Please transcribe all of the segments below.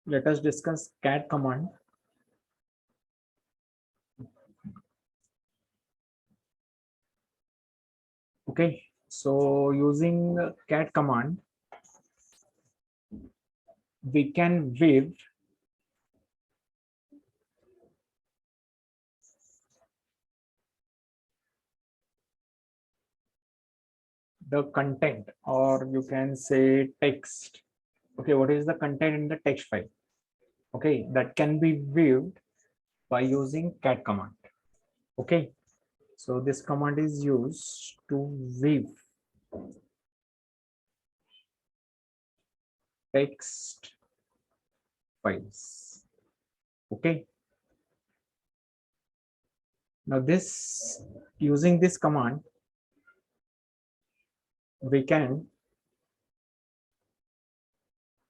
Let us discuss cat command. Okay, so using cat command, we can view the content, or you can say text. Okay, what is the content in the text file? Okay, that can be viewed by using cat command. Okay, so this command is used to view text files. Okay, now this using this command, we can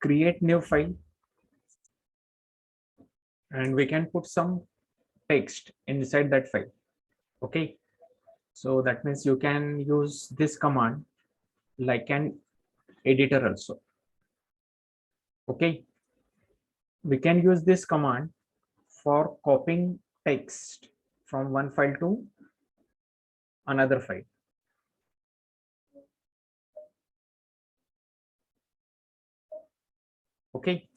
create new file and we can put some text inside that file. Okay, so that means you can use this command like an editor also. Okay, we can use this command for copying text from one file to another file. Okay,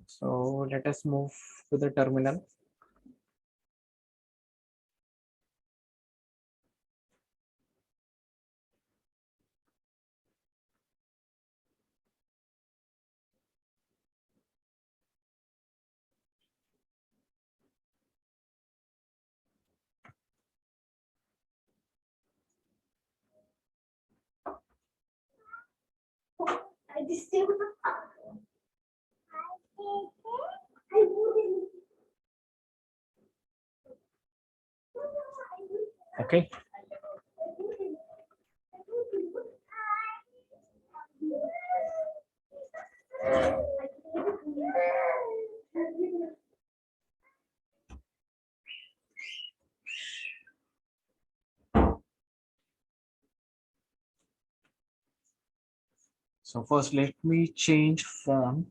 so let us move to the terminal. Okay, so first let me change font.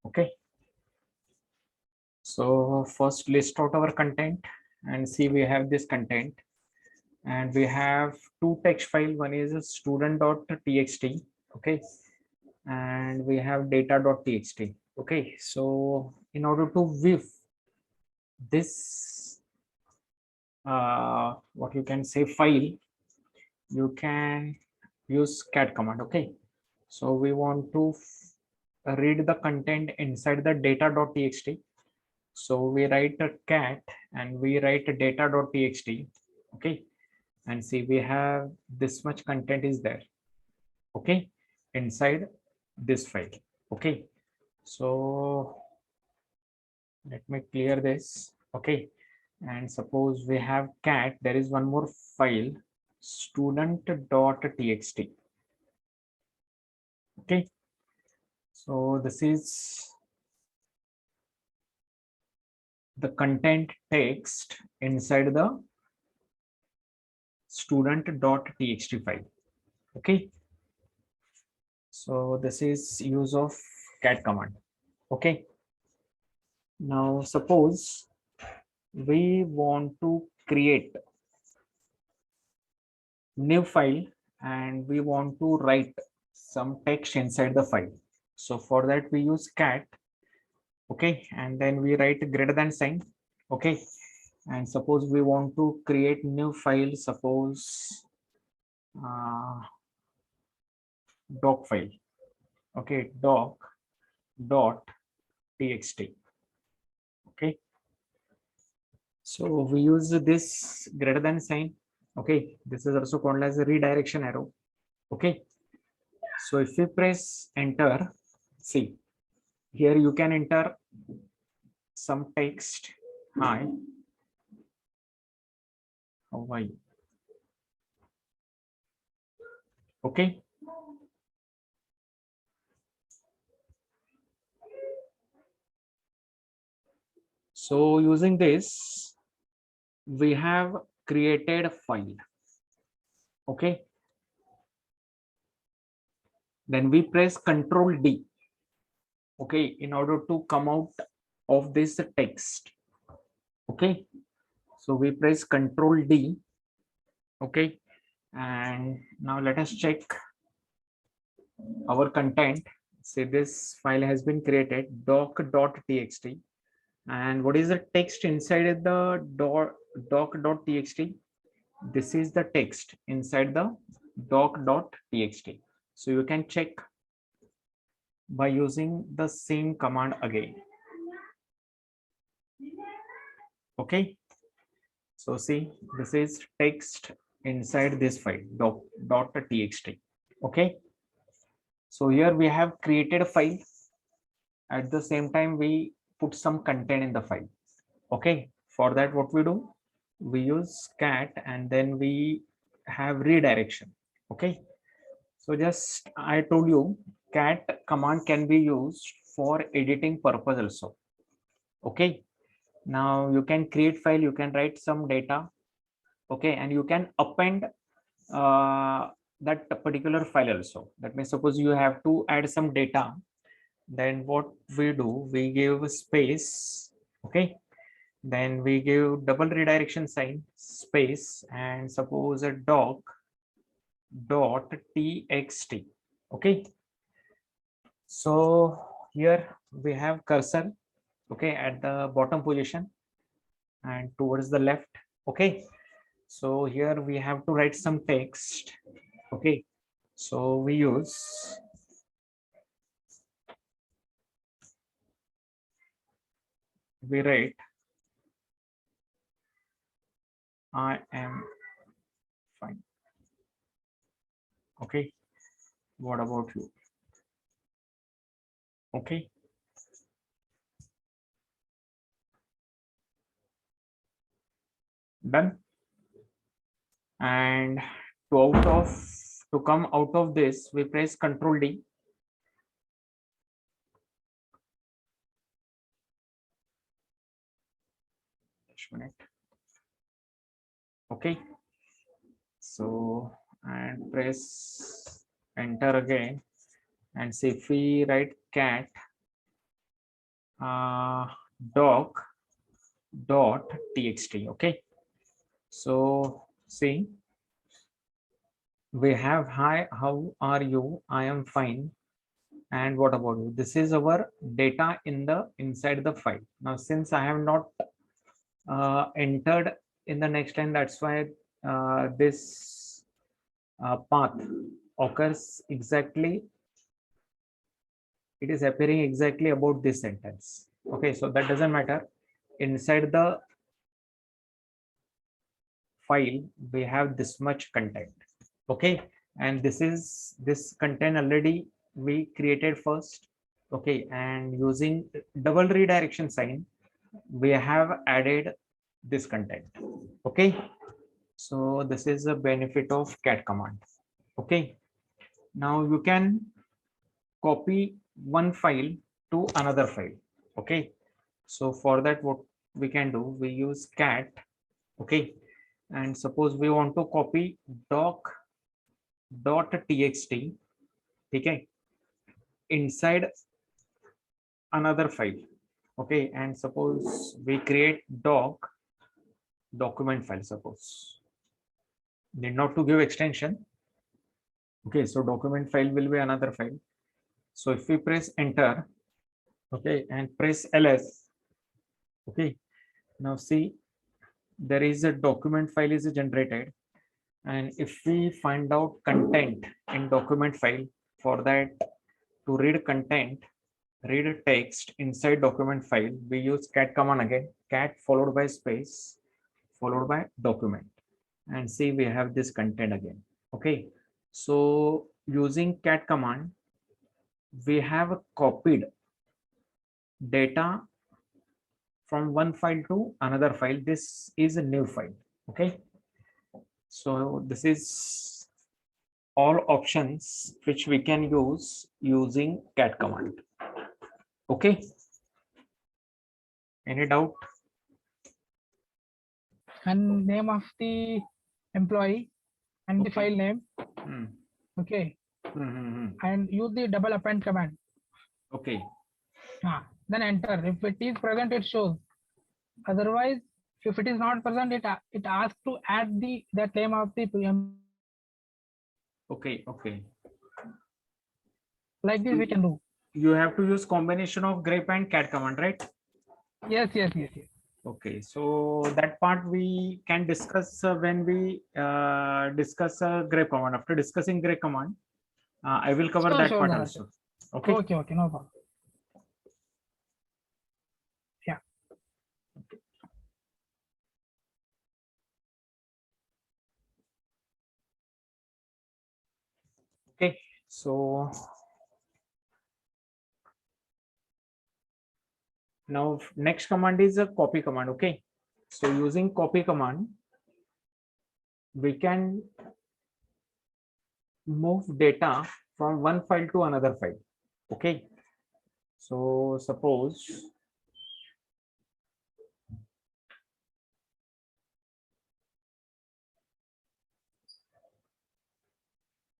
Okay, so first list out our content and see we have this content and we have two text file. One is a student.txt. Okay, and we have data.txt. Okay, so in order to view this what you can say file, you can use cat command. Okay, so we want to read the content inside the data.txt. So we write a cat and we write a data.txt. Okay, and see we have this much content is there. Okay, inside this file. Okay, so let me clear this. Okay, and suppose we have cat, there is one more file, student.txt. Okay, so this is the content text inside the student.txt file. Okay, so this is use of cat command. Okay, now suppose we want to create new file and we want to write some text inside the file. So for that we use cat. Okay, and then we write greater than sign. Okay, and suppose we want to create new file, suppose doc file. Okay, doc dot txt. Okay, so we use this greater than sign. Okay, this is also called as a redirection arrow. Okay, so if we press enter, see here you can enter some text. Hi, how are you? Okay, So using this, we have created a file. Okay, then we press Control D, okay, in order to come out of this text. Okay, so we press Control D. Okay, and now let us check our content. Say this file has been created, doc.txt, and what is the text inside the doc.txt? This is the text inside the doc.txt. So you can check by using the same command again. Okay, so see, this is text inside this file doc.txt. Okay, so here we have created a file. At the same time, we put some content in the file. Okay, for that, what we do, we use cat and then we have redirection. Okay, so just I told you, cat command can be used for editing purpose also. Okay, now you can create file, you can write some data. Okay, and you can append that particular file also. That means suppose you have to add some data, then what we do, we give space. Okay, then we give double redirection sign, space, and suppose a doc.txt. Okay, so here we have cursor, okay, at the bottom position and towards the left. Okay, so here we have to write some text. Okay, so we write I am fine. Okay, what about you? Okay, done. And to come out of this, we press Control D. Just a minute. Okay, so and press enter again, and say if we write cat doc.txt. Okay, so see, we have hi, how are you, I am fine, and what about you? This is our data in the inside the file. Now since I have not entered in the next line, that's why this path occurs exactly, it is appearing exactly about this sentence. Okay, so that doesn't matter. Inside the file we have this much content. Okay, and this content already we created first. Okay, and using double redirection sign we have added this content. Okay, so this is the benefit of cat command. Okay, now you can copy one file to another file. Okay, so for that what we can do, we use cat. Okay, and suppose we want to copy doc.txt. Okay, inside another file. Okay, and suppose we create document file, suppose need not to give extension. Okay, so document file will be another file. So if we press enter, okay, and press ls, okay, now see, there is a document file is generated, and if we find out content in document file, for that, to read content, read text inside document file, we use cat command again, cat followed by space followed by document, and see we have this content again. Okay, so using cat command we have copied data from one file to another file. This is a new file. Okay, so this is all options which we can use using cat command. Okay, any doubt? and name of the employee and the Okay. file name. Hmm. Okay, Hmm. and use the double append command. Okay. Then enter. If it is present, it shows. Otherwise, if it is not present, it asks to add the that name of the employee. Okay. Okay. Like So this, we can do. you have to use combination of grep and cat command, right? Yes, yes, yes, yes. Okay, so that part we can discuss when we discuss grep command. After discussing grep command, I will cover Sure, that sure, part Dharat. also. Okay. Okay, okay, no problem. Yeah. Okay. So now next command is a copy command. Okay. So using copy command, we can move data from one file to another file. Okay. So suppose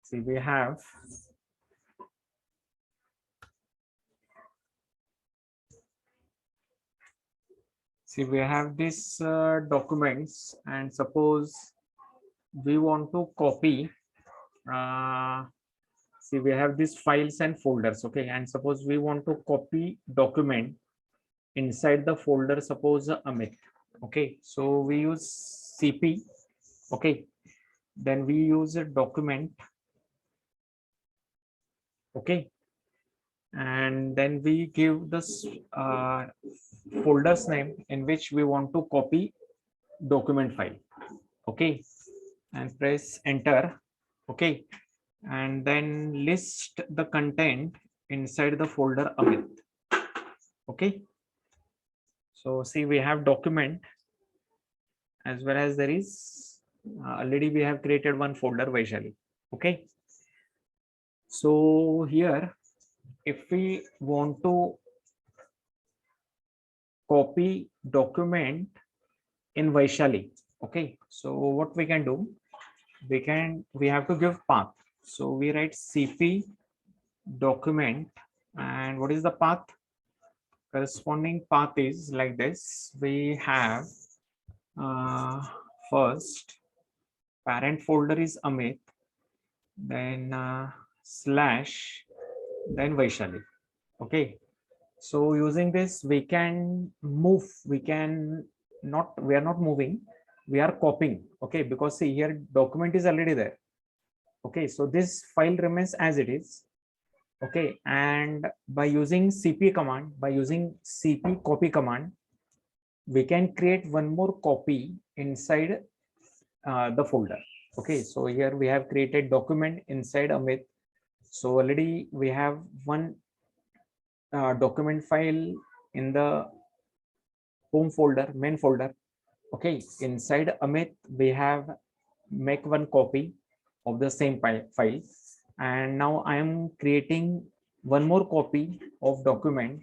see we have this documents, and suppose we want to copy see we have these files and folders. Okay, and suppose we want to copy document inside the folder, suppose Amit. Okay, so we use cp. Okay, then we use a document. Okay, and then we give this folders name in which we want to copy document file. Okay, and press enter. Okay, and then list the content inside the folder Amit. Okay, so see we have document, as well as there is already we have created one folder Vaishali. Okay, so here if we want to copy document in Vaishali, okay, so what we can do, we have to give path. So we write cp document, and what is the path? Corresponding path is like this. We have first parent folder is Amit, then slash, then Vaishali. Okay, so using this we can move, we are not moving, we are copying. Okay, because see here document is already there. Okay, so this file remains as it is. Okay, and by using cp command, by using cp copy command, we can create one more copy inside the folder. Okay, so here we have created document inside Amit. So already we have one document file in the home folder, main folder. Okay, inside Amit we have make one copy of the same file, and now I am creating one more copy of document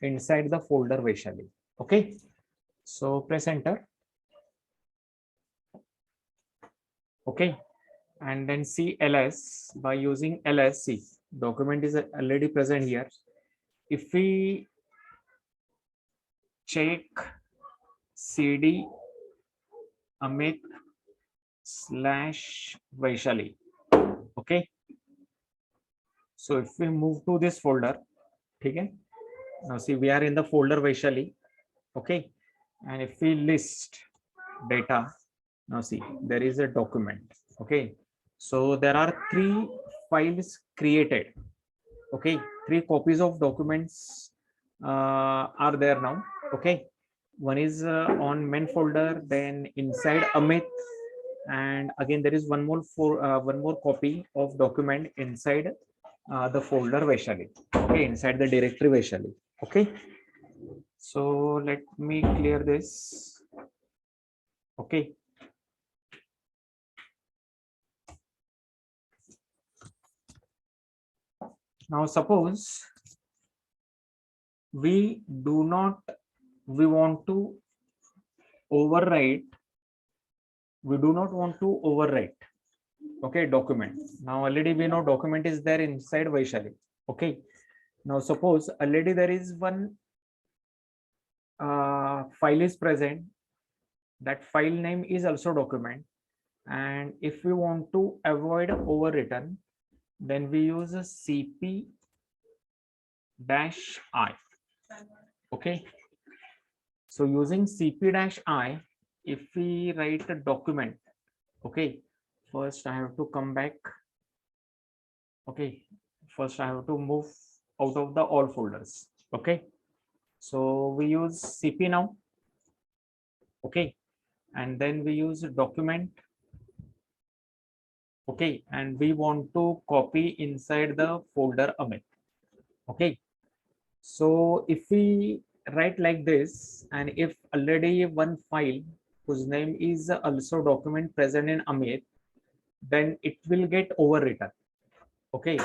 inside the folder Vaishali. Okay, so press enter. Okay, and then see ls. By using ls, see document is already present here. If we check cd Amit slash Vaishali. Okay, so if we move to this folder, okay, now see we are in the folder Vaishali. Okay, and if we list data, now see there is a document. Okay, so there are three files created. Okay, three copies of documents are there now. Okay, one is on main folder, then inside Amit, and again there is one more copy of document inside the folder Vaishali. Okay, inside the directory Vaishali. Okay, so let me clear this. Okay, now suppose we want to overwrite we do not want to overwrite, okay, document. Now already we know document is there inside Vaishali. Okay, now suppose already there is one file is present, that file name is also document, and if we want to avoid overwritten, then we use a cp dash I. Okay, so using cp dash I, if we write a document, okay, first I have to come back. Okay, first I have to move out of the all folders. Okay, so we use cp now. Okay, and then we use document. Okay, and we want to copy inside the folder Amit. Okay, so if we write like this, and if already one file whose name is also document present in Amit, then it will get overwritten. Okay,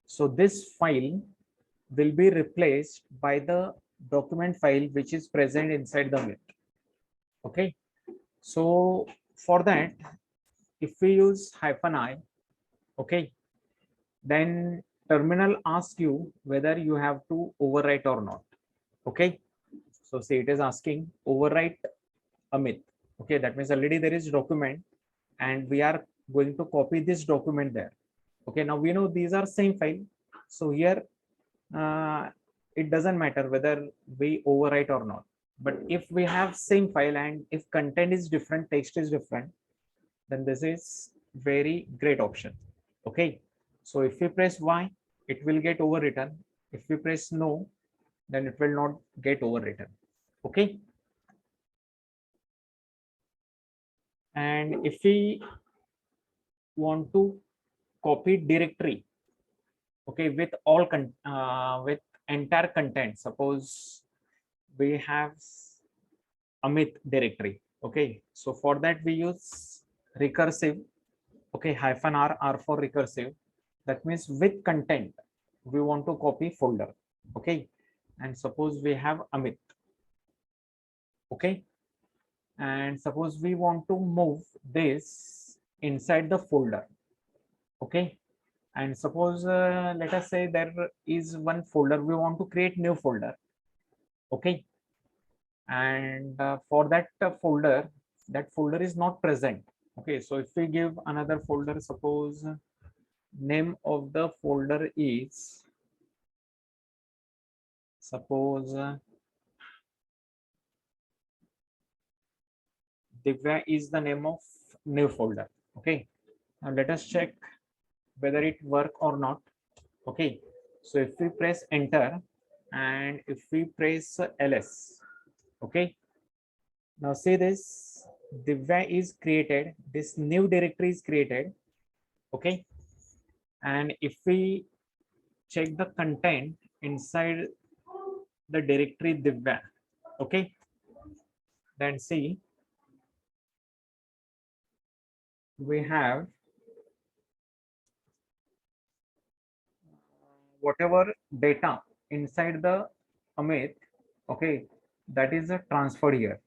so this file will be replaced by the document file which is present inside the Amit. Okay, so for that, if we use -I, okay, then terminal asks you whether you have to overwrite or not. Okay, so say it is asking overwrite Amit. Okay, that means already there is document and we are going to copy this document there. Okay, now we know these are same file, so here it doesn't matter whether we overwrite or not. But if we have same file and if content is different, text is different, then this is very great option. Okay, so if we press Y, it will get overwritten. If we press no, then it will not get overwritten. Okay, and if we want to copy directory, okay, with all with entire content, suppose we have Amit directory. Okay, so for that we use recursive. Okay, -R for recursive. That means with content we want to copy folder. Okay, and suppose we have Amit. Okay, and suppose we want to move this inside the folder. Okay, and suppose let us say there is one folder, we want to create new folder. Okay, and for that folder, that folder is not present. Okay, so if we give another folder, suppose name of the folder is, suppose Divya is the name of new folder. Okay, now let us check whether it work or not. Okay, so if we press enter and if we press ls, okay, now see this, Divya is created, this new directory is created. Okay, and if we check the content inside the directory Divya, okay, then see we have whatever data inside the Amit, okay, that is transferred here.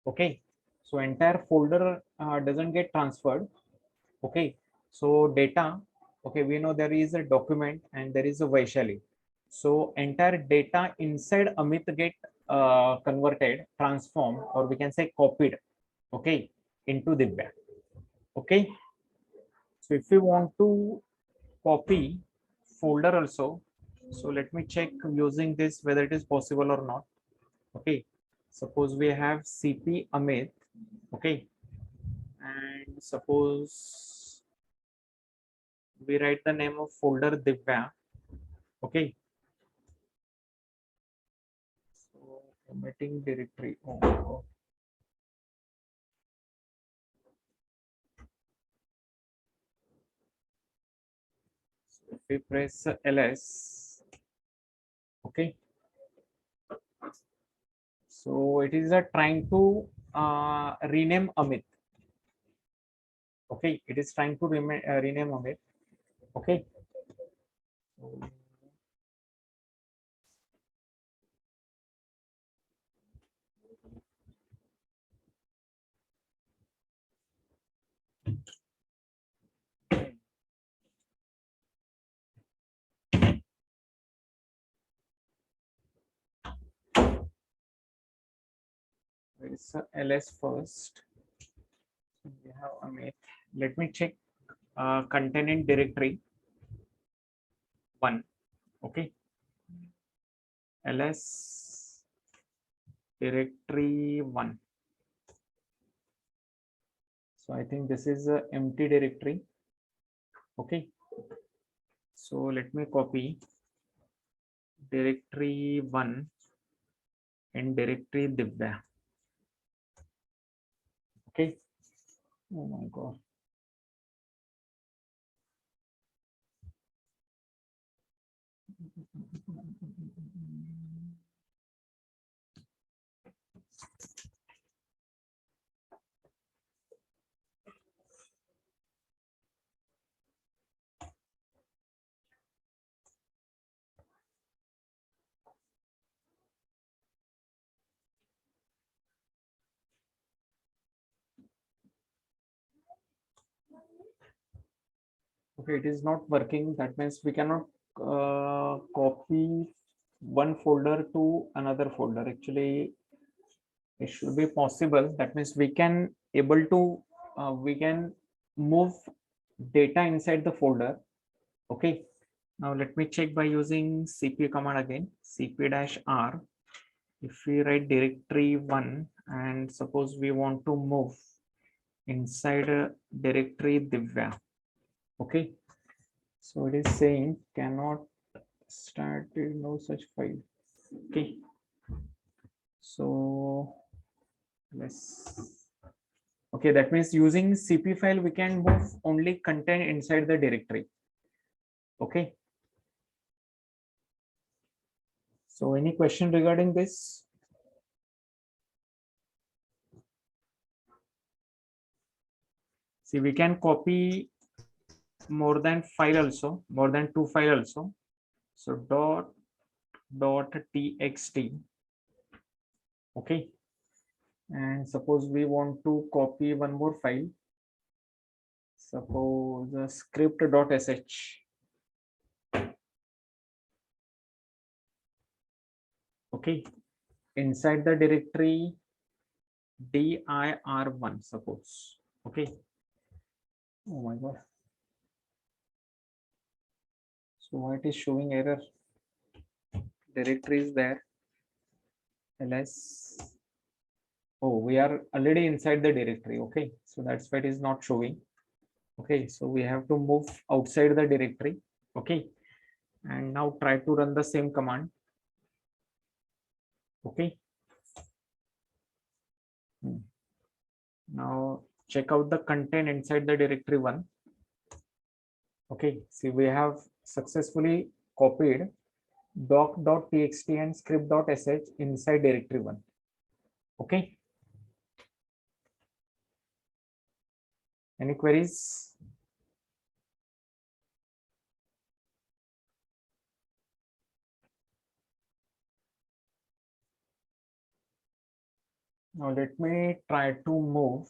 Okay, so entire folder doesn't get transferred. Okay, so data, okay, we know there is a document and there is a Vaishali, so entire data inside Amit get converted, transformed, or we can say copied, okay, into Divya. Okay, so if we want to copy folder also, so let me check using this whether it is possible or not. Okay, suppose we have cp Amit. Okay, and suppose we write the name of folder Divya. Okay, so omitting directory. Oh. So if we press ls, okay, so it is trying to rename Amit. Okay, it is trying to rename Amit. Okay, this ls first. We have Amit. Let me check content in directory 1. Okay. ls directory 1. So I think this is a empty directory. Okay. So let me copy directory 1 and directory Divya. Okay. Oh my God. Okay, it is not working. That means we cannot copy one folder to another folder. Actually, it should be possible. That means we can able to we can move data inside the folder. Okay. Now let me check by using cp command again. cp-r. If we write directory 1 and suppose we want to move inside a directory Divya. Okay. So it is saying cannot start no such file. Okay. So let's. Okay, that means using cp file we can move only content inside the directory. Okay. So any question regarding this? See, we can copy more than file also, more than 2 file also. So dot txt. Okay. And suppose we want to copy one more file. Suppose script.sh. Okay. Inside the directory dir1, suppose. Okay. Oh my God. So why it is showing error? Directory is there. ls. Oh, we are already inside the directory. Okay. So that's why it is not showing. Okay. So we have to move outside the directory. Okay. And now try to run the same command. Okay. Now check out the content inside the directory 1. Okay. See, we have successfully copied doc.txt and script.sh inside directory 1. Okay. Any queries? Now let me try to move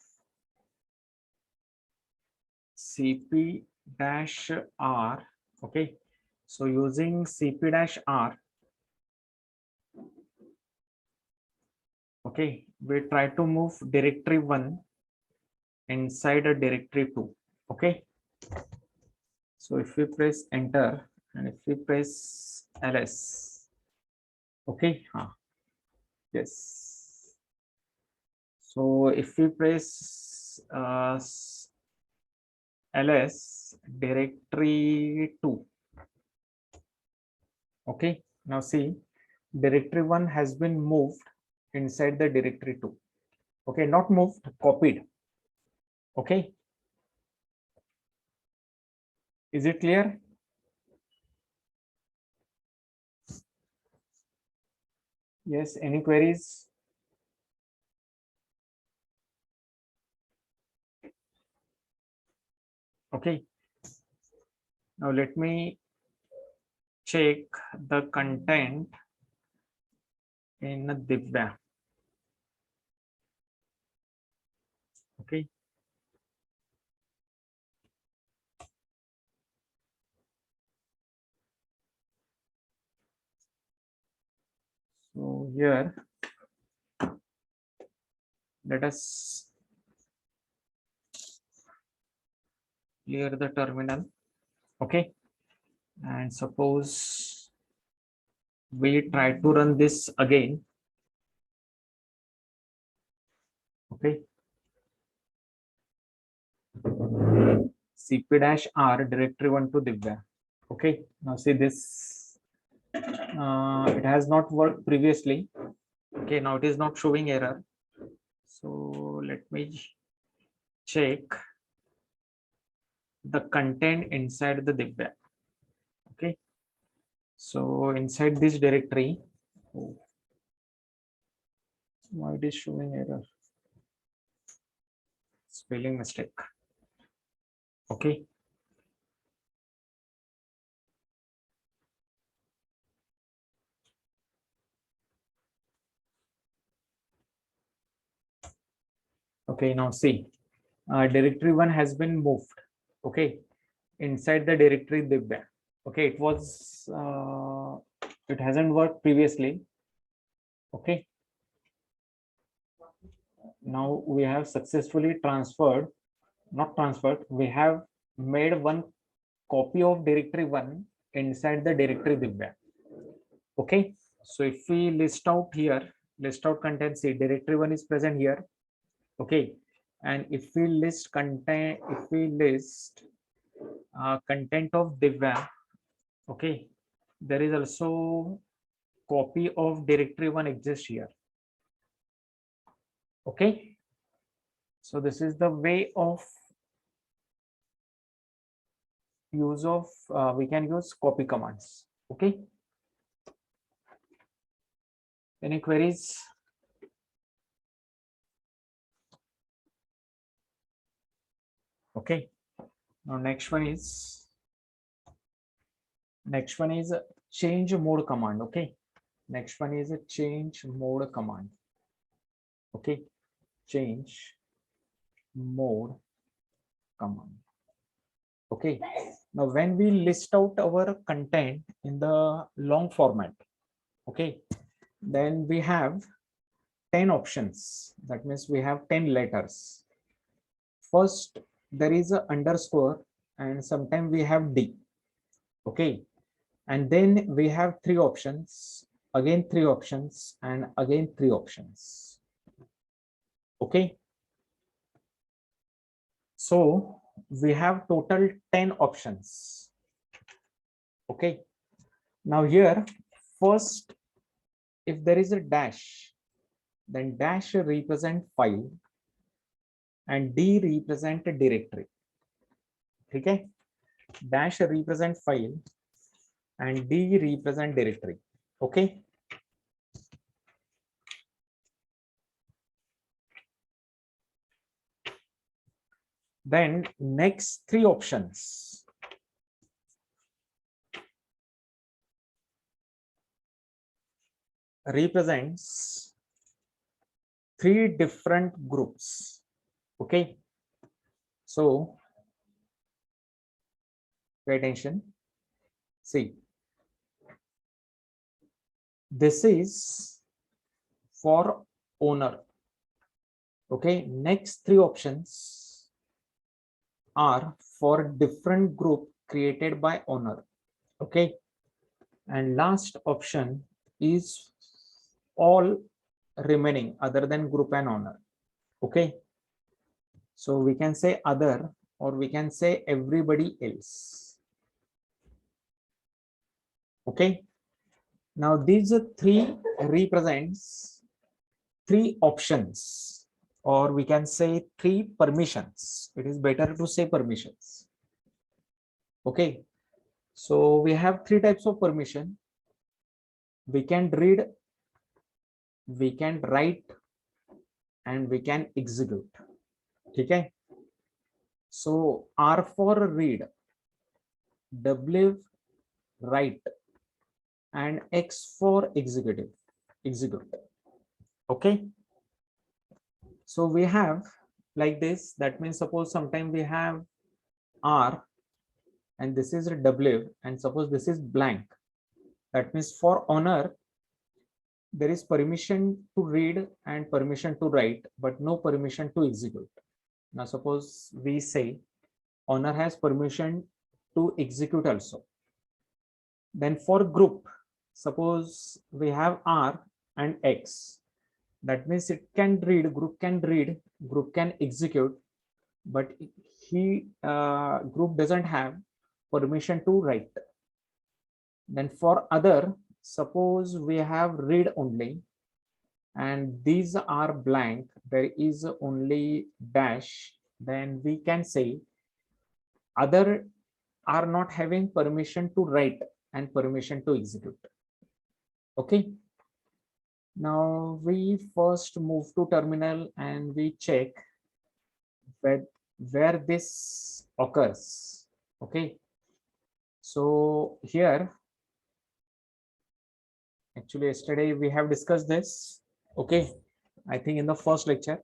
cp-r. Okay. So using cp-r, okay, we try to move directory 1 inside a directory 2. Okay. So if we press enter and if we press ls, okay, yes. So if we press ls directory 2, okay, now see directory 1 has been moved inside the directory 2. Okay, not moved, copied. Okay, is it clear? Yes, any queries? Okay, now let me check the content in Divya. Okay. So here let us clear the terminal. Okay, and suppose we try to run this again. Okay, cp-r directory1 to Divya. Okay, now see this, it has not worked previously. Okay, now it is not showing error. So let me check the content inside the Divya. Okay, so inside this directory, oh, why it is showing error? Spelling mistake. Okay, okay, now see, directory1 has been moved. Okay, inside the directory Divya. Okay, it was it hasn't worked previously. Okay, now we have successfully transferred, not transferred, we have made one copy of directory1 inside the directory Divya. Okay, so if we list out here, list out content, see directory1 is present here. Okay, and if we list content, if we list content of Divya, okay, there is also copy of directory1 exists here. Okay, so this is the way of use of we can use copy commands. Okay, any queries? Okay, now next one is a change mode command. Okay, next one is a change mode command. Okay, change mode command. Okay, now when we list out our content in the long format, okay, then we have 10 options. That means we have 10 letters. First, there is a underscore, and sometimes we have D. Okay, and then we have 3 options, again 3 options, and again 3 options. Okay, so we have total 10 options. Okay, now here first, if there is a dash, then dash represent file and D represent a directory. Okay, dash represent file and D represent directory. Okay, then next 3 options represents 3 different groups. Okay, so pay attention. See, this is for owner. Okay, next 3 options are for different group created by owner. Okay, and last option is all remaining other than group and owner. Okay, so we can say other, or we can say everybody else. Okay, now these 3 represents 3 options, or we can say 3 permissions. It is better to say permissions. Okay, so we have 3 types of permission. We can read, we can write, and we can execute. Okay, so R for read, W write, and X for execute. Okay, so we have like this. That means suppose sometime we have R and this is a W, and suppose this is blank. That means for owner, there is permission to read and permission to write, but no permission to execute. Now suppose we say owner has permission to execute also. Then for group, suppose we have R and X. That means it can read, group can execute, but group doesn't have permission to write. Then for other, suppose we have read only, and these are blank, there is only dash, then we can say other are not having permission to write and permission to execute. Okay. Now we first move to terminal and we check where this occurs. Okay. So here, actually yesterday we have discussed this. Okay. I think in the first lecture.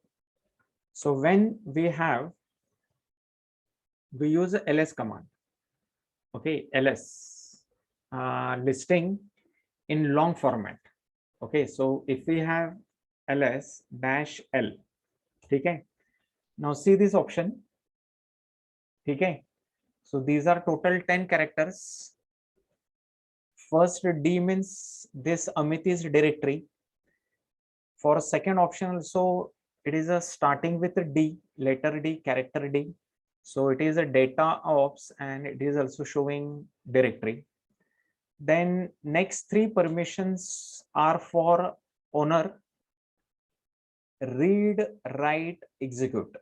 So when we use ls command. Okay, ls listing in long format. Okay, so if we have ls dash l, okay. Now see this option. Okay, so these are total 10 characters. First D means this Amit is directory. For second option also, it is a starting with a D, letter D, character D. So it is a data ops and it is also showing directory. Then next three permissions are for owner, read, write, execute.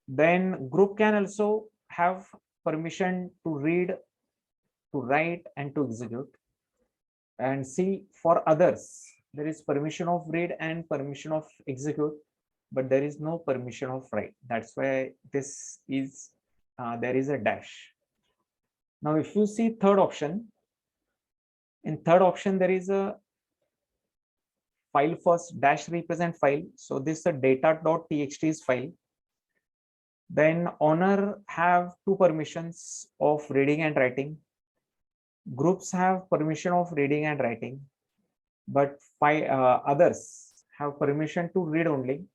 Then group can also have permission to read, to write, and to execute. And see, for others, there is permission of read and permission of execute, but there is no permission of write. That's why this is there is a dash. Now if you see third option, in third option there is a file first, dash represent file. So this is a data.txt is file. Then owner have two permissions of reading and writing. Groups have permission of reading and writing, but others have permission to read only.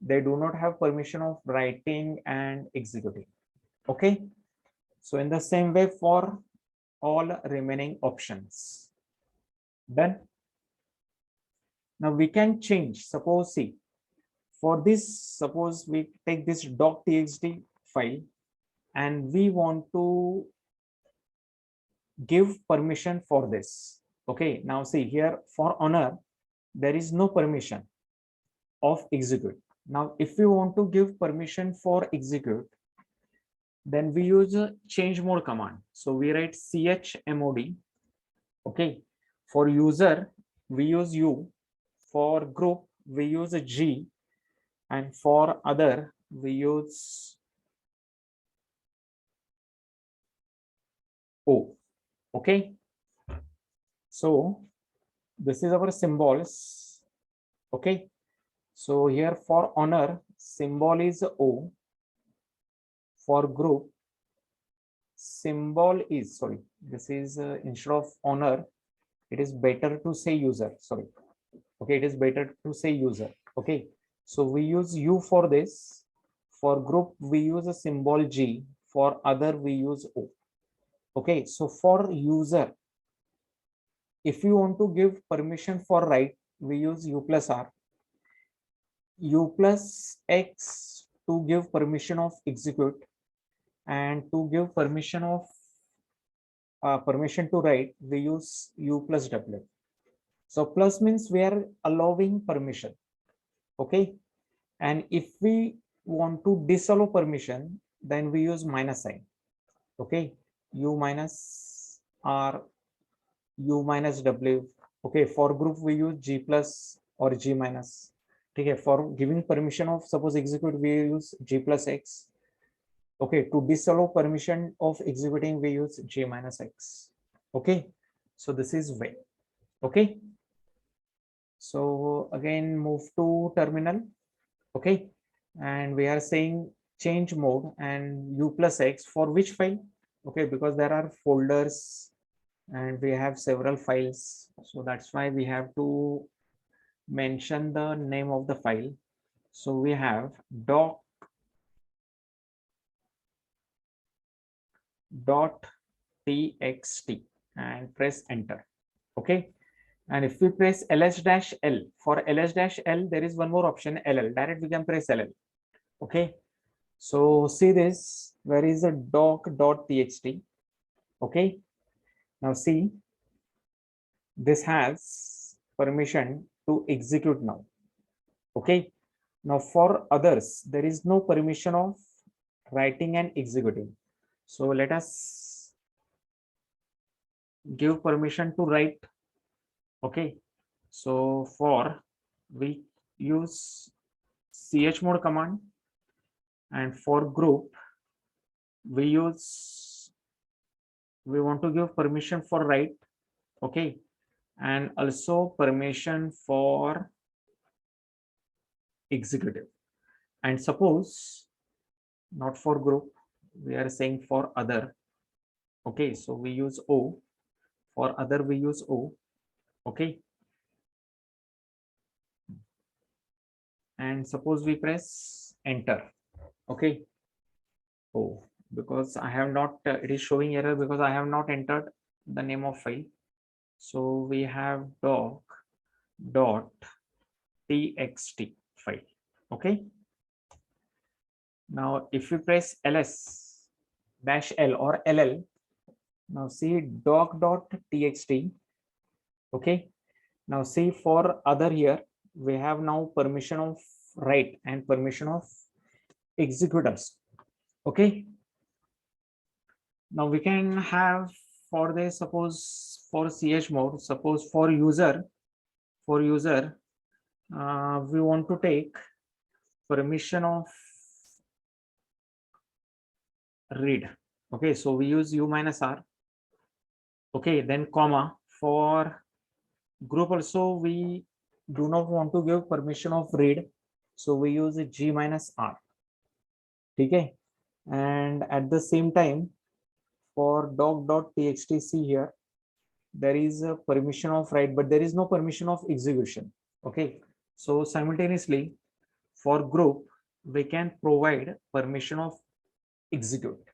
They do not have permission of writing and executing. Okay. So in the same way for all remaining options. Done. Now we can change. Suppose see, for this, suppose we take this doc.txt file and we want to give permission for this. Okay, now see here for owner, there is no permission of execute. Now if we want to give permission for execute, then we use a change mode command. So we write chmod. Okay, for user we use u, for group we use a g, and for other we use o. Okay, so this is our symbols. Okay, so here for owner symbol is o, for group symbol is, sorry, this is instead of owner it is better to say user, sorry. Okay, it is better to say user. Okay, so we use u for this. For group we use a symbol g, for other we use o. Okay, so for user, if you want to give permission for write, we use u plus r, u plus x to give permission of execute, and to give permission of permission to write, we use u plus w. So plus means we are allowing permission. Okay, and if we want to disallow permission, then we use minus sign. Okay, u minus r, u minus w. Okay, for group we use g plus or g minus. Okay, for giving permission of suppose execute we use g plus x. Okay, to disallow permission of executing we use g minus x. Okay, so this is way. Okay, so again move to terminal. Okay, and we are saying change mode and u plus x for which file? Okay, because there are folders and we have several files. So that's why we have to mention the name of the file. So we have doc.txt and press enter. Okay. And if we press ls-l, for ls-l, there is one more option, ll. Direct we can press ll. Okay. So see this, where is the doc.txt? Okay. Now see, this has permission to execute now. Okay. Now for others, there is no permission of writing and executing. So let us give permission to write. Okay. So for we use chmod command, and for group we want to give permission for write. Okay. And also permission for executive. And suppose not for group, we are saying for other. Okay, so we use O. For other we use O. Okay. And suppose we press enter. Okay. Oh, because I have not, it is showing error because I have not entered the name of file. So we have doc.txt file. Okay. Now if we press ls-l or ll, now see doc.txt. Okay. Now see for other here, we have now permission of write and permission of executors. Okay. Now we can have for this, suppose for chmod, suppose for user, we want to take permission of read. Okay, so we use u-r. Okay, then comma. For group also we do not want to give permission of read, so we use g-r. Okay, and at the same time for doc.txt, see here there is a permission of write, but there is no permission of execution. Okay, so simultaneously for group we can provide permission of execute.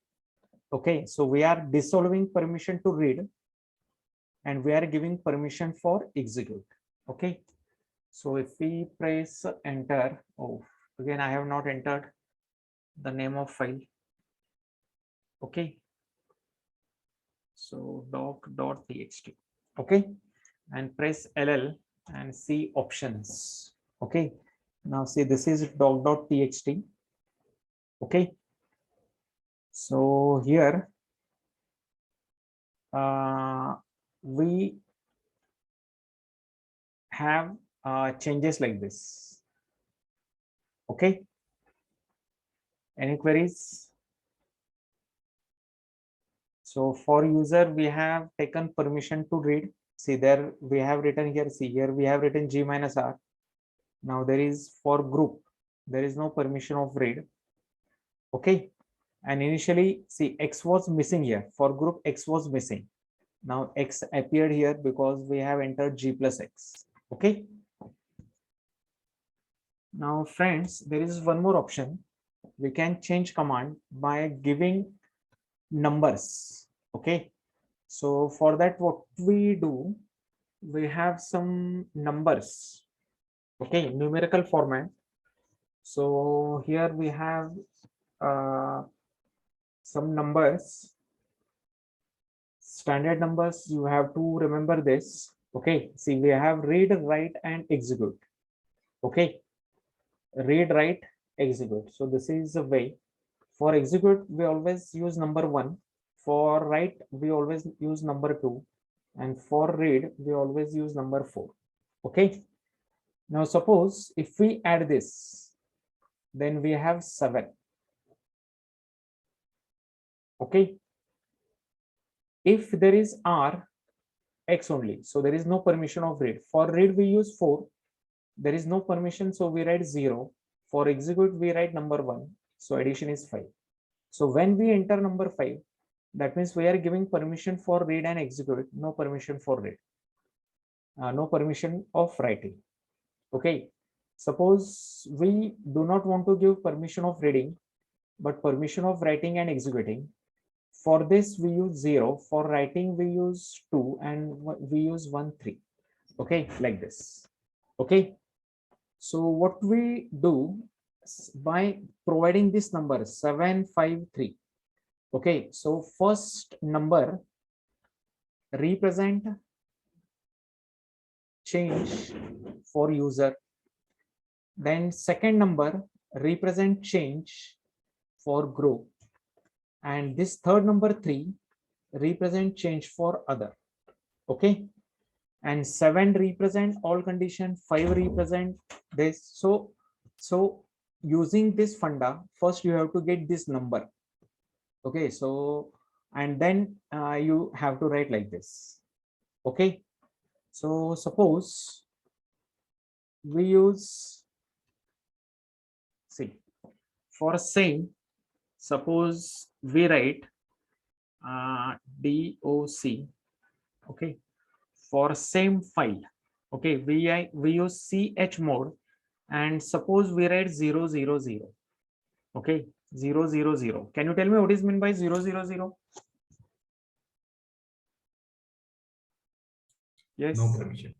Okay, so we are dissolving permission to read and we are giving permission for execute. Okay, so if we press enter, oh, again I have not entered the name of file. Okay, so doc.txt. Okay, and press ll and see options. Okay, now see this is doc.txt. Okay, so here we have changes like this. Okay, any queries? So for user we have taken permission to read. See there we have written here, see here we have written g-r. Now there is for group, there is no permission of read. Okay, and initially see x was missing here, for group x was missing. Now x appeared here because we have entered g plus x. Okay, now friends, there is one more option. We can change command by giving numbers. Okay, so for that what we do, we have some numbers. Okay, numerical format. So here we have some numbers, standard numbers. You have to remember this. Okay, see we have read, write and execute. Okay, read, write, execute. So this is the way. For execute we always use number 1. For write we always use number 2, and for read we always use number 4. Okay, now suppose if we add this, then we have 7. Okay, if there is r, x only, so there is no permission of read. For read we use 4, there is no permission, so we write 0. For execute we write number 1, so addition is 5. So when we enter number 5, That means we are giving permission for read and execute, no permission for read, no permission of writing. Okay, suppose we do not want to give permission of reading, but permission of writing and executing. For this we use 0, for writing we use 2, and we use 1 3. Okay, like this. Okay, so what we do by providing this number 753. Okay, so first number represent change for user, then second number represent change for group, and this third number 3 represent change for other. Okay, and 7 represent all condition, 5 represent this. So using this funda, first you have to get this number. Okay, so and then you have to write like this. Okay, so suppose we use, see, for same, suppose we write doc. Okay, for same file. Okay, we use chmod, and suppose we write 000. Okay, 000. Can you tell me what is meant by 000? Yes. No permission.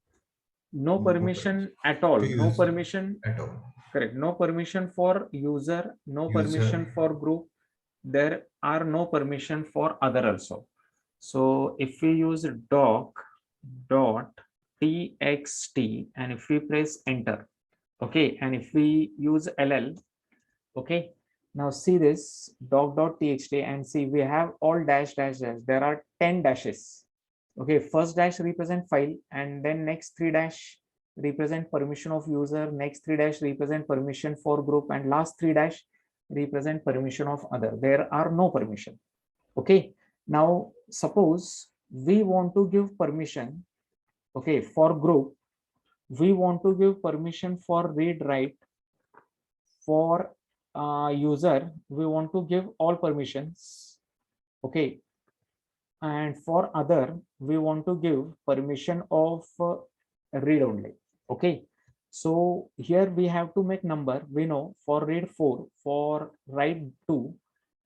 No permission at all. No use permission at all. Correct. No permission for user. No User. permission for group. There are no permission for other also. So if we use doc dot txt and if we press enter, okay, and if we use ll, okay, now see this doc dot txt and see we have all dash dash dash. There are 10 dashes. Okay, first dash represent file, and then next 3 dash represent permission of user, next 3 dash represent permission for group, and last 3 dash represent permission of other. There are no permission. Okay, now suppose we want to give permission, okay, for group, we want to give permission for read write. For user we want to give all permissions. Okay, and for other we want to give permission of read only. Okay, so here we have to make number. We know for read 4, for write 2,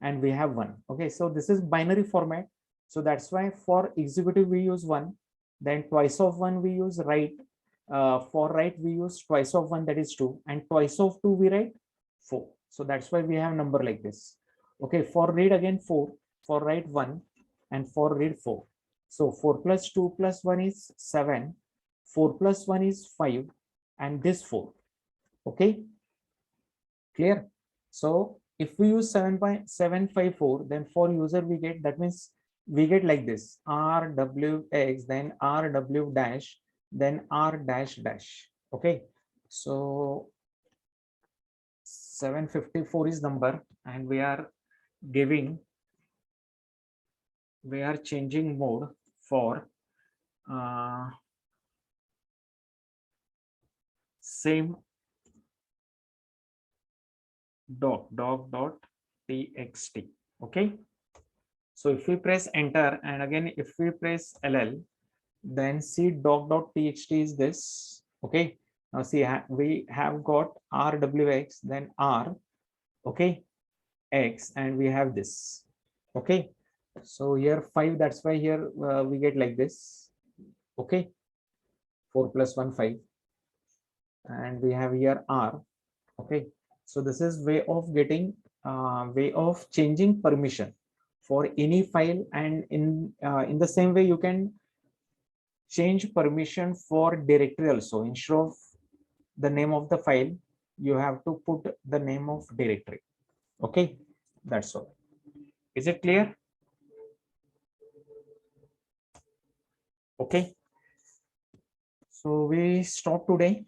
and we have 1. Okay, so this is binary format, so that's why for executive we use 1, then twice of 1 we use write, for write we use twice of 1, that is 2, and twice of 2 we write 4. So that's why we have number like this. Okay, for read again 4, for write 1, and for read 4. So 4 plus 2 plus 1 is 7, 4 plus 1 is 5, and this 4. Okay, clear? So if we use 7.754, then for user we get, that means we get like this: rwx, then rw dash, then r dash dash. Okay, so 754 is number, and we are changing mode for same doc dot txt. Okay, so if we press enter, and again if we press ll, then see doc dot txt is this. Okay, now see we have got rwx, then r, okay, x, and we have this. Okay, so here 5, that's why here we get like this. Okay, 4 plus 1 5, and we have here r. Okay, so this is way of getting way of changing permission for any file, and in the same way you can change permission for directory also. Instead of the name of the file, you have to put the name of directory. Okay, that's all. Is it clear? Okay, so we stop today.